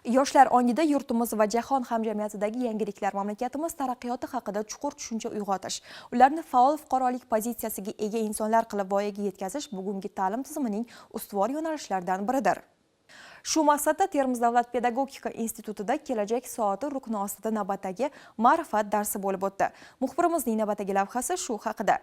Yoshlar ongida yurtimiz va jahon hamjamiyatidagi yangiliklar, mamlakatimiz taraqqiyoti haqida chuqur tushuncha uyg'otish, ularni faol fuqarolik pozitsiyasiga ega insonlar qilib voyaga yetkazish bugungi ta'lim tizimining ustuvor yo'nalishlaridan biridir. Shu maqsadda Termiz davlat pedagogika institutida kelajak soati rukni ostida navbatdagi ma'rifat darsi bo'lib o'tdi. Muxbirimizning navbatdagi lavhasi shu haqida.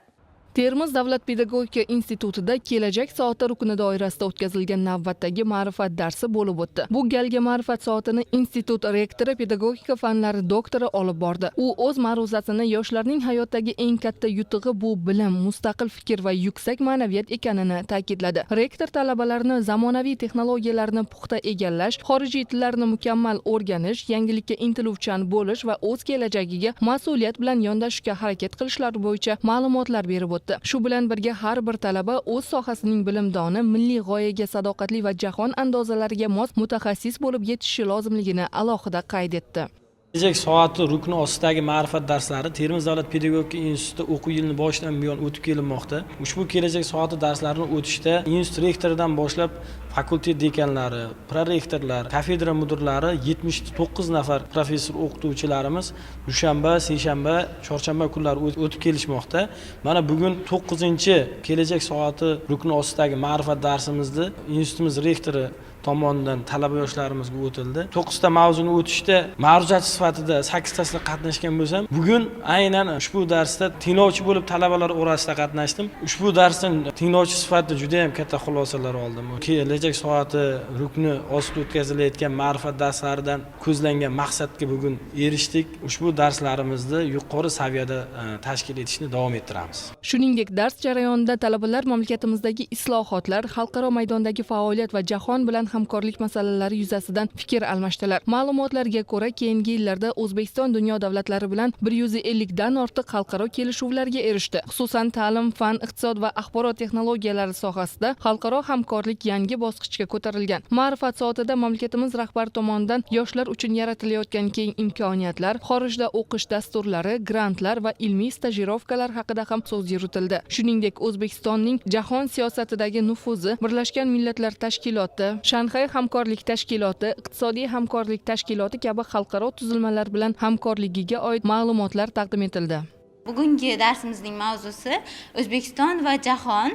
Termiz davlat pedagogika institutida kelajak soati rukni doirasida o'tkazilgan navbatdagi ma'rifat darsi bo'lib o'tdi. Bu galgi ma'rifat soatini institut rektori, pedagogika fanlari doktori olib bordi. U o'z ma'ruzasini yoshlarning hayotdagi eng katta yutug'i bu bilim, mustaqil fikr va yuksak ma'naviyat ekanini ta'kidladi. Rektor talabalarni zamonaviy texnologiyalarni puxta egallash, xorijiy tillarni mukammal o'rganish, yangilikka intiluvchan bo'lish va o'z kelajagiga mas'uliyat bilan yondashishga harakat qilishlari bo'yicha ma'lumotlar berib o'tdi. Shu bilan birga har bir talaba o'z sohasining bilimdoni, milliy g'oyaga sadoqatli va jahon andozalariga mos mutaxassis bo'lib yetishi lozimligini alohida qayd etdi. Kelajak soati rukni ostidagi ma'rifat darslari Termiz davlat pedagogika instituti o'quv yilining boshidan buyon o'tib kelinmoqda. Ushbu kelajak soati darslarini o'tishda institut rektoridan boshlab fakultet dekanlari, prorektorlar, kafedra mudirlari 79 nafar professor o'qituvchilarimiz dushanba, seshanba, chorshanba kunlari o'tib kelishmoqda. Mana bugun 9-kelajak soati rukni ostidagi ma'rifat darsimizni institutimiz rektori tomonidan talaba yoshlarimizga o'tildi. 9 ta mavzuni o'tishda ma'ruzachi sifatida 8 tasida qatnashgan bo'lsam, bugun aynan ushbu darsda tinglovchi bo'lib talabalar orasida qatnashdim. Ushbu darsdan tinglovchi sifatida juda ham katta xulosalar oldim. Kelajak soati rukni ostida o'tkazilayotgan ma'rifat darslaridan ko'zlangan maqsadga bugun erishdik. Ushbu darslarimizni yuqori saviyada tashkil etishni davom ettiramiz. Shuningdek, dars jarayonida talabalar mamlakatimizdagi islohotlar, xalqaro maydondagi faoliyat va jahon bilan hamkorlik masalalari yuzasidan fikr almashdilar. Ma'lumotlarga ko'ra, keyingi yillarda O'zbekiston dunyo davlatlari bilan 150 dan ortiq xalqaro kelishuvlarga erishdi. Xususan, ta'lim, fan, iqtisod va axborot texnologiyalari sohasida xalqaro hamkorlik yangi bosqichga ko'tarilgan. Ma'rifat soatida mamlakatimiz rahbari tomonidan yoshlar uchun yaratilayotgan keng imkoniyatlar, xorijda o'qish dasturlari, grantlar va ilmiy stajirovkalar haqida ham so'z yuritildi. Shuningdek, O'zbekistonning jahon siyosatidagi nufuzi, Birlashgan Millatlar Tashkiloti, Shanxay hamkorlik tashkiloti, iqtisodiy hamkorlik tashkiloti kabi xalqaro tuzilmalar bilan hamkorligiga oid ma'lumotlar taqdim etildi. Bugungi darsimizning mavzusi O'zbekiston va jahon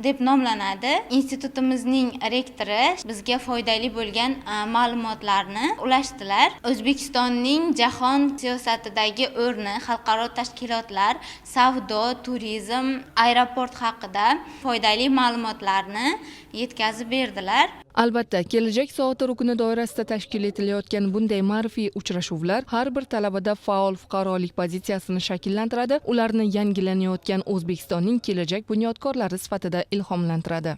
deb nomlanadi. Institutimizning rektori bizga foydali bo'lgan ma'lumotlarni ulashdilar. O'zbekistonning jahon siyosatidagi o'rni, xalqaro tashkilotlar, savdo, turizm, aeroport haqida foydali ma'lumotlarni yetkazib berdilar. Albatta, kelajak soati rukni doirasida tashkil etilayotgan bunday ma'rifiy uchrashuvlar har bir talabada faol fuqarolik pozitsiyasini shakllantiradi, ularni yangilanayotgan O'zbekistonning kelajak bunyodkorlari sifatida ilhomlantiradi.